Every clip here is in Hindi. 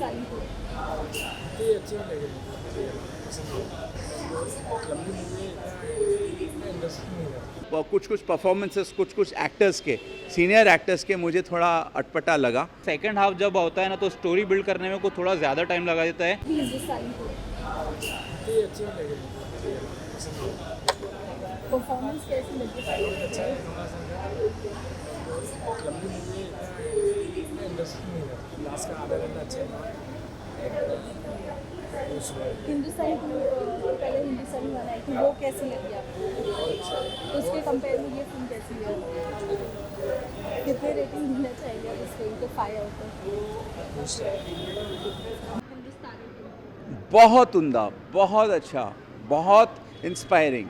हिंदुस्तानी को? ये अच्छी नहीं लगी मुझे, पसंद नहीं। लंबी मूवी इतना इंटरेस्टिंग नहीं है। कुछ कुछ परफॉर्मेंसेस कुछ एक्टर्स के सीनियर एक्टर्स के मुझे थोड़ा अटपटा लगा। सेकंड हाफ जब होता है ना तो स्टोरी बिल्ड करने में को थोड़ा ज़्यादा टाइम लगा देता है। हिंदुस्तानी को ये अच्छी नहीं लगी मुझे, पसंद नहीं। परफॉर्मेंस कैसी लगी? अच्छा है, थोड़ा सा लंबी मूवी इतना इंटरेस्टिंग नहीं है। लास्ट का आधा घंटा अच्छा है। हिंदुस्तानी को पहले हिंदुस्तानी वाला आई थी, वो कैसी लगी आपको? उसके कंपेयर में ये फिल्म कैसी है? कितने रेटिंग देना चाहिए आप इस फिल्म को 5 आउट ऑफ? हिंदुस्तानी को बहुत उम्दा, बहुत अच्छा, बहुत इंस्पायरिंग,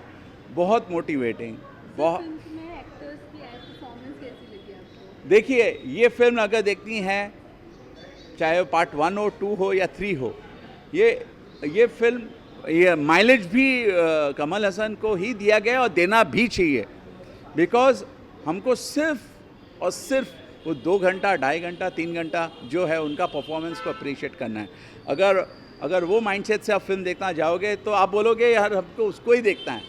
बहुत मोटिवेटिंग, बहुत। फिल्म में एक्टर्स की परफॉर्मेंस कैसी लगी आपको? देखिए, ये फिल्म अगर देखनी है, चाहे वो पार्ट 1 हो, 2 हो या 3 हो, ये फिल्म ये माइलेज भी कमल हसन को ही दिया गया और देना भी चाहिए। बिकॉज हमको सिर्फ और सिर्फ वो 2 घंटा, 2.5 घंटा, 3 घंटा जो है उनका परफॉर्मेंस को अप्रिशिएट करना है। अगर वो माइंडसेट से आप फिल्म देखना जाओगे तो आप बोलोगे यार हमको उसको ही देखना है।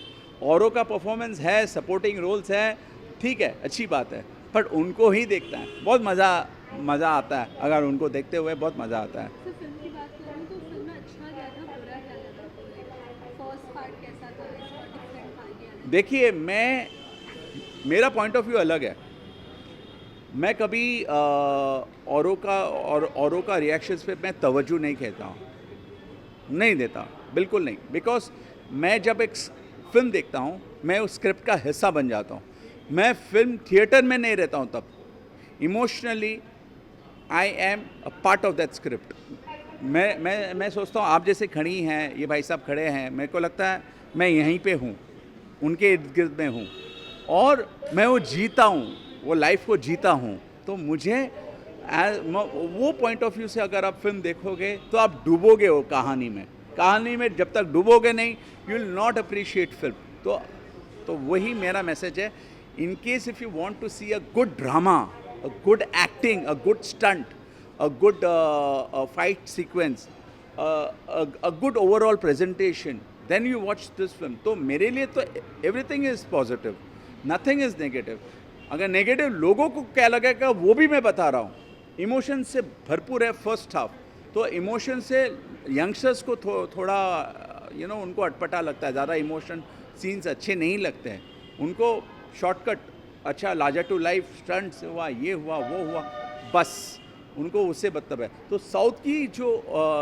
औरों का परफॉर्मेंस है, सपोर्टिंग रोल्स है, ठीक है, अच्छी बात है, बट उनको ही देखना है। बहुत मज़ा आता है, अगर उनको देखते हुए बहुत मज़ा आता है। तो फिल्म की बात करूँ तो फिल्म में अच्छा क्या था, बुरा क्या लगा आपको? फर्स्ट पार्ट कैसा था, इसका डिफरेंट था क्या? देखिए, मेरा पॉइंट ऑफ व्यू अलग है। मैं कभी औरों का रिएक्शंस पे मैं तवज्जो नहीं कहता हूँ, नहीं देता, बिल्कुल नहीं। बिकॉज मैं जब एक फिल्म देखता हूँ, मैं उस स्क्रिप्ट का हिस्सा बन जाता हूँ। मैं फिल्म थिएटर में नहीं रहता हूँ, तब emotionally I am a part of that script. मैं सोचता हूँ आप जैसे खड़ी हैं, ये भाई साहब खड़े हैं, मेरे को लगता है मैं यहीं पे हूँ, उनके इर्द गिर्द में हूँ और मैं वो जीता हूँ, वो लाइफ को जीता हूँ। तो मुझे वो पॉइंट ऑफ व्यू से अगर आप फिल्म देखोगे तो आप डूबोगे वो कहानी में जब तक डूबोगे नहीं, you will not appreciate film. तो वही मेरा मैसेज है। In case if you want to see a good drama, a good acting, a good stunt, a good fight sequence, a good overall presentation, then you watch this film. तो मेरे लिए तो everything is positive, nothing is negative. अगर नेगेटिव लोगों को क्या लगेगा वो भी मैं बता रहा हूँ। इमोशन से भरपूर है फर्स्ट हाफ, तो इमोशन से यंगस्टर्स को थोड़ा उनको अटपटा लगता है, ज़्यादा इमोशन सीन्स अच्छे नहीं लगते हैं उनको। शॉर्टकट अच्छा, लार्जर टू लाइफ स्टंट्स हुआ, ये हुआ, वो हुआ, बस उनको उससे मतलब है। तो साउथ की जो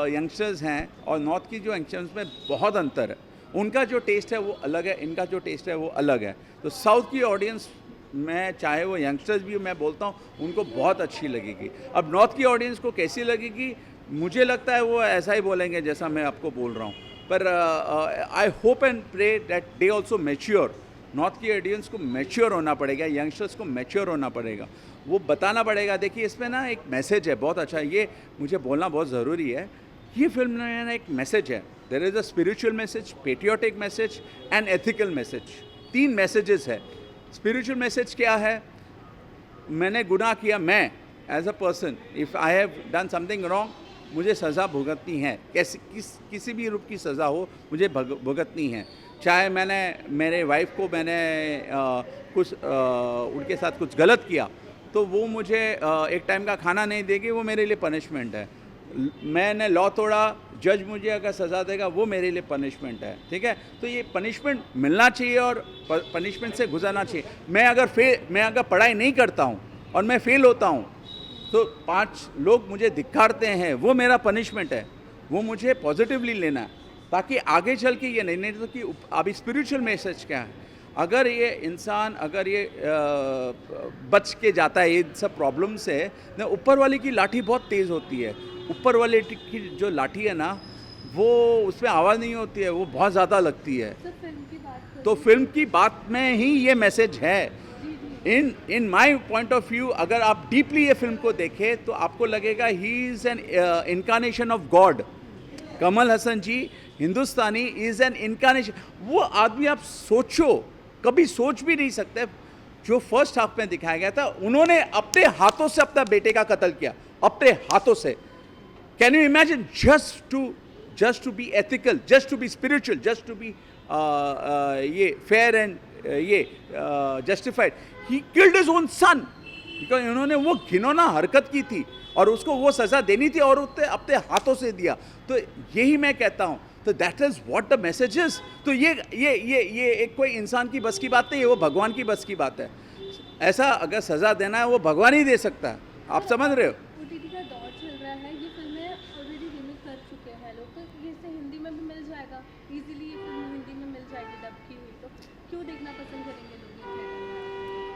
यंगस्टर्स हैं और नॉर्थ की जो यंगस्टर्स में बहुत अंतर है। उनका जो टेस्ट है वो अलग है, इनका जो टेस्ट है वो अलग है। तो साउथ की ऑडियंस में, चाहे वो यंगस्टर्स भी मैं बोलता हूँ, उनको बहुत अच्छी लगेगी। अब नॉर्थ की ऑडियंस को कैसी लगेगी, मुझे लगता है वो ऐसा ही बोलेंगे जैसा मैं आपको बोल रहा हूँ। पर I hope and pray that they also mature. North की ऑडियंस को मैच्योर होना पड़ेगा, यंगस्टर्स को मैच्योर होना पड़ेगा, वो बताना पड़ेगा। देखिए, इसमें ना एक मैसेज है बहुत अच्छा, ये मुझे बोलना बहुत ज़रूरी है। ये फिल्म में ना एक मैसेज है, there is a spiritual message, patriotic message and ethical message. 3 messages है। स्पिरिचुअल मैसेज क्या है? मैंने गुनाह किया, मैं as a person, if I have done something wrong, मुझे सज़ा भुगतनी है। किसी भी रूप की सज़ा हो, मुझे भुगतनी है। चाहे मैंने मेरे वाइफ को कुछ उनके साथ कुछ गलत किया तो वो मुझे एक टाइम का खाना नहीं देगी, वो मेरे लिए पनिशमेंट है। मैंने लॉ तोड़ा, जज मुझे अगर सज़ा देगा, वो मेरे लिए पनिशमेंट है। ठीक है, तो ये पनिशमेंट मिलना चाहिए और पनिशमेंट से गुजरना चाहिए। मैं अगर पढ़ाई नहीं करता हूँ और मैं फेल होता हूँ तो 5 लोग मुझे धिक्कारते हैं, वो मेरा पनिशमेंट है, वो मुझे पॉजिटिवली लेना है, ताकि आगे चल के ये नहीं तो कि अभी स्पिरिचुअल मैसेज क्या है। अगर ये इंसान बच के जाता है ये सब प्रॉब्लम से, ना ऊपर वाले की लाठी बहुत तेज़ होती है। ऊपर वाले की जो लाठी है ना, वो उसमें आवाज़ नहीं होती है, वो बहुत ज़्यादा लगती है। तो फिल्म की बात में ही ये मैसेज है। इन माई पॉइंट ऑफ व्यू, अगर आप डीपली ये फिल्म को देखें तो आपको लगेगा he is an incarnation of God. Kamal Haasan ji Hindustani is an incarnation. वो आदमी आप सोचो, कभी सोच भी नहीं सकते। जो फर्स्ट हाफ में दिखाया गया था, उन्होंने अपने हाथों से अपना बेटे का कत्ल किया, अपने हाथों से। Can you imagine just to be ethical, just to be spiritual, just to be ये fair and ये justified? He killed his own son because इन्होंने वो घिनौना हरकत की थी और उसको वो सज़ा देनी थी और उसने अपने हाथों से दिया. तो यही मैं कहता हूँ. तो that is what the message is. तो ये एक कोई इंसान की बस की बात नहीं है, वो भगवान की बस की बात है. ऐसा अगर सज़ा देना है वो भगवान ही दे सकता है. आप समझ रहे हो? ओटीटी का दौर चल रहा है, ये फिल्में ऑलरेडी रीमेक कर चुके हैं लोग, तो ये इसे हिंदी में भी मिल जाएगा इजीली. ये फिल्म हिंदी में मिल जाएगी डब की हुई, तो क्यों देखना पसंद करेंगे लोग ये थिएटर में?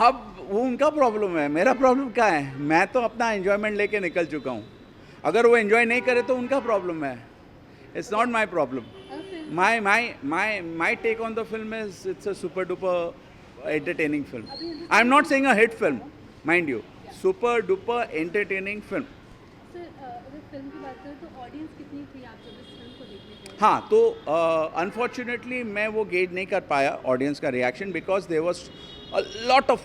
अब वो उनका प्रॉब्लम है, मेरा प्रॉब्लम क्या है? मैं तो अपना एन्जॉयमेंट लेके निकल चुका हूँ. अगर वो एन्जॉय नहीं करे तो उनका प्रॉब्लम है. It's not my problem. My take on the film is it's a super duper entertaining film. I'm not saying a hit film, mind you. Super duper entertaining film. Sir अगर फिल्म की बात करें तो ऑडियंस कितनी थी आप जब इस फिल्म को देखने गए? हाँ, तो अनफॉर्चुनेटली मैं वो गेज नहीं कर पाया ऑडियंस का reaction because there was a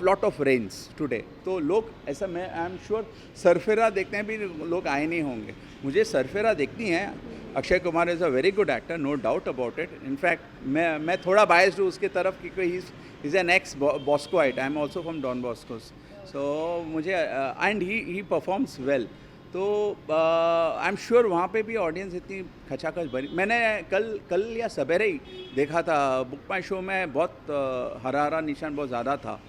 lot of rains today. तो लोग ऐसा, मैं आई एम श्योर सरफेरा देखने भी लोग आए नहीं होंगे. मुझे सरफेरा देखनी है. Akshay Kumar is a very good actor, no doubt about it. In fact मैं थोड़ा बायस्ड हूँ उसके तरफ क्योंकि he is an ex Boscoite. I am also from Don Bosco's. So मुझे एंड ही परफॉर्म्स वेल. तो आई एम श्योर वहाँ पे भी ऑडियंस इतनी खचाखच भरी. मैंने कल या सवेरे ही देखा था. बुक माई शो में बहुत हरा निशान बहुत ज़्यादा था,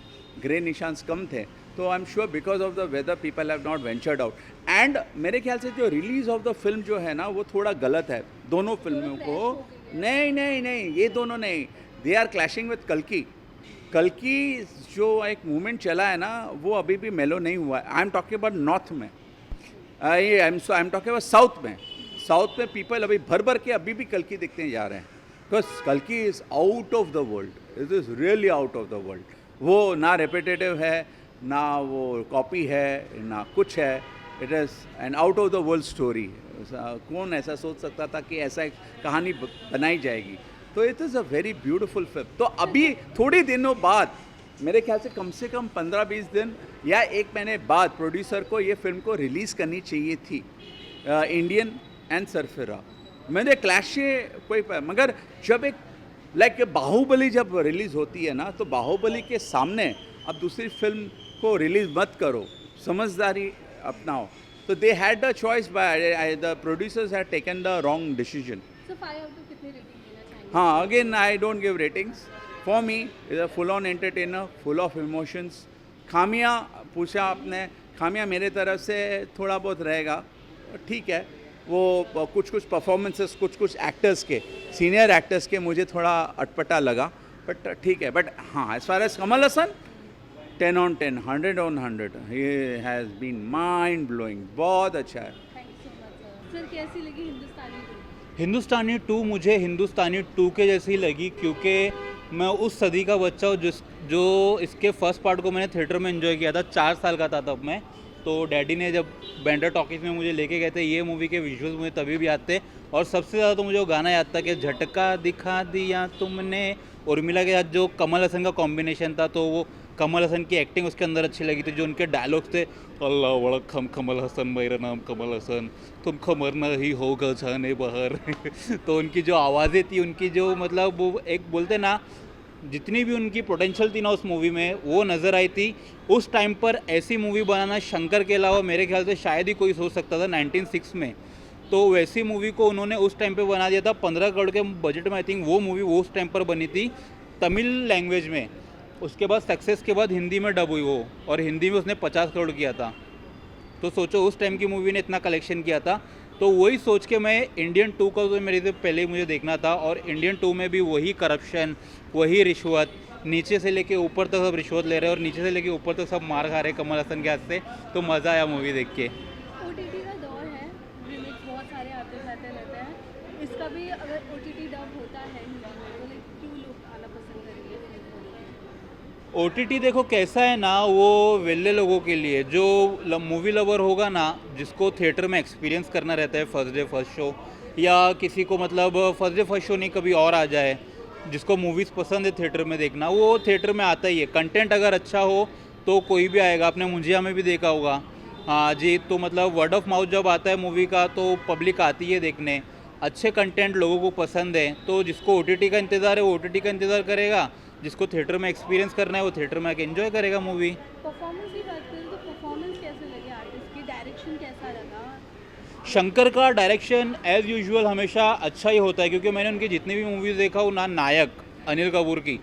ग्रे निशान्स कम थे. तो I am sure because of the weather people have not ventured out. And मेरे ख्याल से जो रिलीज़ ऑफ द फिल्म जो है ना वो थोड़ा गलत है दोनों फिल्मों को. नहीं, ये दोनों नहीं. दे आर क्लैशिंग विथ कल्कि जो एक मूवमेंट चला है ना वो अभी भी मेलो नहीं हुआ है. I am talking about north में. I am talking about south में पीपल अभी भर के अभी भी कल्कि देखते जा रहे हैं. बिकॉज कल्कि is out of the world. It is really out of the world. वो ना रेपिटेटिव है, ना वो कॉपी है, ना कुछ है. It is an out of the world story. कौन ऐसा सोच सकता था कि ऐसा एक कहानी बनाई जाएगी? तो it is a very beautiful film. तो अभी थोड़ी दिनों बाद, मेरे ख्याल से कम 15-20 दिन या एक महीने बाद प्रोड्यूसर को ये फिल्म को रिलीज़ करनी चाहिए थी, इंडियन एंड सरफेरा. मैंने क्लैश कोई, मगर जब एक लाइक बाहुबली जब रिलीज़ होती है ना तो बाहुबली के सामने अब दूसरी फिल्म को रिलीज़ मत करो, समझदारी अपनाओ. तो they had the choice by the producers had taken the wrong decision. Sir 5 out of कितनी रेटिंग देना चाहेंगे? हाँ, again I don't give ratings. For me is a full on entertainer, full of emotions. खामियाँ पूछा आपने, खामियाँ मेरे तरफ से थोड़ा बहुत रहेगा, ठीक है. वो कुछ परफॉर्मेंसेस कुछ एक्टर्स के, सीनियर एक्टर्स के मुझे थोड़ा अटपटा लगा, बट ठीक है. बट हाँ, as far as Kamal Haasan 10 on 10, 100 on 100. He has been mind blowing. बहुत अच्छा है. Thank you so much sir. कैसी लगी हिंदुस्तानी 2? हिंदुस्तानी 2 मुझे हिंदुस्तानी 2 के जैसी लगी क्योंकि मैं उस सदी का बच्चा हूँ जो इसके फर्स्ट पार्ट को मैंने थिएटर में एंजॉय किया था. 4 साल का था तब मैं. तो डैडी ने जब बैंडर टॉकीज में मुझे लेके गए थे, ये मूवी के विजुअल्स मुझे तभी भी याद थे. और सबसे ज़्यादा तो मुझे वो गाना याद था कि झटका दिखा दिया तुमने. उर्मिला के साथ जो कमल हसन का कॉम्बिनेशन था, तो वो कमल हसन की एक्टिंग उसके अंदर अच्छी लगी थी. जो उनके डायलॉग्स थे, अल्लाह वड़कम कमल हसन, मेरा नाम कमल हसन, तुमको मरना ही होगा जाने बाहर. तो उनकी जो आवाज़ें थी, उनकी जो मतलब वो एक बोलते ना, जितनी भी उनकी पोटेंशियल थी ना उस मूवी में, वो नज़र आई थी. उस टाइम पर ऐसी मूवी बनाना शंकर के अलावा मेरे ख्याल से शायद ही कोई सोच सकता था 1906 में. तो वैसी मूवी को उन्होंने उस टाइम पे बना दिया था. 15 करोड़ के बजट में आई थिंक वो मूवी वो उस टाइम पर बनी थी तमिल लैंग्वेज में. उसके बाद सक्सेस के बाद हिंदी में डब हुई वो, और हिंदी में उसने 50 करोड़ किया था. तो सोचो उस टाइम की मूवी ने इतना कलेक्शन किया था. तो वही सोच के मैं इंडियन 2 का तो मेरे से पहले ही मुझे देखना था. और इंडियन 2 में भी वही करप्शन, वही रिश्वत, नीचे से लेके ऊपर तक सब रिश्वत ले रहे हैं और नीचे से लेके ऊपर तक सब मार खा रहे हैं कमल हसन के हाथ से. तो मज़ा आया मूवी देख के. ओटीटी का दौर है, रीमेक्स बहुत सारे आते जाते रहते हैं. इसका भी अगर ओटीटी डब होता है हिंदी में तो क्यों लोग आना पसंद करेंगे? OTT देखो कैसा है ना, वो वेले लोगों के लिए, जो मूवी लवर होगा ना, जिसको थिएटर में एक्सपीरियंस करना रहता है फर्स्ट डे फर्स्ट शो, या किसी को मतलब फर्स्ट डे फर्स्ट शो नहीं कभी और आ जाए, जिसको मूवीज़ पसंद है थिएटर में देखना, वो थिएटर में आता ही है. कंटेंट अगर अच्छा हो तो कोई भी आएगा. आपने मुंजिया में भी देखा होगा हाँ जी, तो मतलब वर्ड ऑफ माउथ जब आता है मूवी का तो पब्लिक आती है देखने, अच्छे कंटेंट लोगों को पसंद है, तो जिसको OTT का इंतज़ार है वो OTT का इंतज़ार करेगा, जिसको थिएटर में एक्सपीरियंस करना है वो थिएटर में आके एंजॉय करेगा मूवी। परफॉर्मेंस की बात करें तो परफॉर्मेंस कैसे लगे आर्टिस्ट की, डायरेक्शन कैसा लगा? शंकर का डायरेक्शन एज़ यूजुअल हमेशा अच्छा ही होता है, क्योंकि मैंने उनकी जितनी भी मूवीज़ देखा वो ना नायक अनिल कपूर की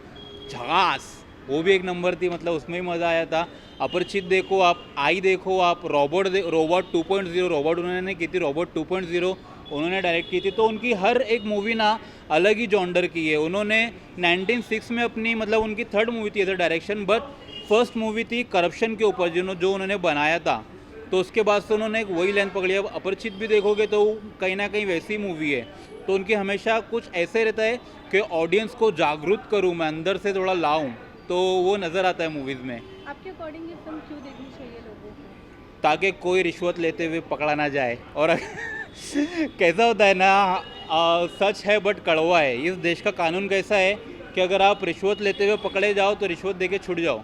झकास, वो भी एक नंबर थी, मतलब उसमें भी मज़ा आया था। अपरिचित देखो आप, आई देखो आप, रोबोट 2.0 रोबोट उन्होंने की थी, रोबोट 2.0 उन्होंने डायरेक्ट की थी, तो उनकी हर एक मूवी ना अलग ही जॉनर की है। उन्होंने 1906 में अपनी मतलब उनकी थर्ड मूवी थी as direction, but first movie थी करप्शन के ऊपर जो उन्होंने बनाया था, तो उसके बाद से उन्होंने एक वही लेंथ पकड़ी। अब अपरिचित भी देखोगे तो कहीं ना कहीं वैसी मूवी है, तो उनकी हमेशा कुछ ऐसे रहता है कि ऑडियंस को जागरूक करूँ मैं, अंदर से थोड़ा लाऊं, तो वो नज़र आता है मूवीज़ में। आपके अकॉर्डिंग ये फिल्म क्यों देखनी चाहिए लोगों को? ताकि कोई रिश्वत लेते हुए पकड़ा ना जाए। और कैसा होता है ना, सच है बट कड़वा है। इस देश का कानून कैसा है कि अगर आप रिश्वत लेते हुए पकड़े जाओ तो रिश्वत देके छूट जाओ,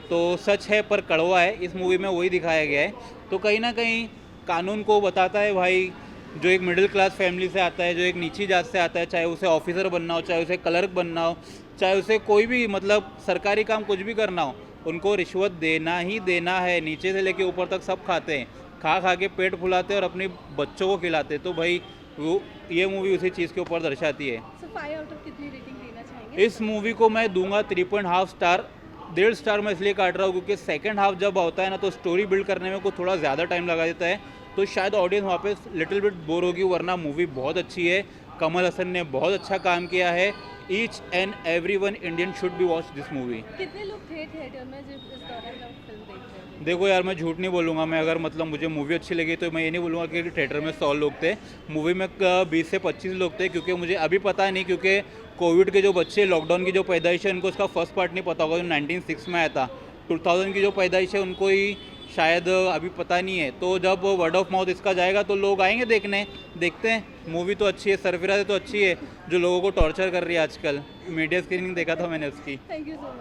तो सच है पर कड़वा है। इस मूवी में वही दिखाया गया है, तो कहीं ना कहीं कानून को बताता है भाई, जो एक मिडिल क्लास फैमिली से आता है, जो एक नीची जात से आता है, चाहे उसे ऑफिसर बनना हो, चाहे उसे क्लर्क बनना हो, चाहे उसे कोई भी मतलब सरकारी काम कुछ भी करना हो, उनको रिश्वत देना ही देना है। नीचे से लेके ऊपर तक सब खाते हैं, खा खा के पेट फुलाते हैं और अपने बच्चों को खिलाते हैं। तो भाई वो ये मूवी उसी चीज़ के ऊपर दर्शाती है। सो 5 आउट ऑफ कितनी रेटिंग देना चाहेंगे? इस मूवी को मैं दूंगा 3.5 स्टार। 1.5 स्टार मैं इसलिए काट रहा हूँ क्योंकि सेकंड हाफ जब होता है ना तो स्टोरी बिल्ड करने में को थोड़ा ज़्यादा टाइम लगा देता है, तो शायद ऑडियंस वहाँ पे लिटिल बिट बोर होगी, वरना मूवी बहुत अच्छी है। कमल हसन ने बहुत अच्छा काम किया है। Each and every one Indian should be watch this movie. कितने लोग थे थिएटर में जब इस दौरान आप फिल्म देख रहे थे? देखो यार, मैं झूठ नहीं बोलूँगा, मैं अगर मतलब मुझे मूवी अच्छी लगी तो मैं ये नहीं बोलूँगा कि थिएटर में 100 लोग थे। मूवी में 20 से 25 लोग थे, क्योंकि मुझे अभी पता नहीं, क्योंकि कोविड के जो बच्चे, लॉकडाउन की जो पैदाइश है, उनको उसका फर्स्ट पार्ट नहीं पता होगा जो 1906 में आया था। 2000 की जो पैदाइश है उनको ही शायद अभी पता नहीं है। तो जब वर्ड ऑफ माउथ इसका जाएगा तो लोग आएंगे देखने। देखते हैं, मूवी तो अच्छी है, सरफराज तो अच्छी है, जो लोगों को टॉर्चर कर रही है आजकल। मीडिया स्क्रीनिंग देखा था मैंने उसकी। Thank you so much.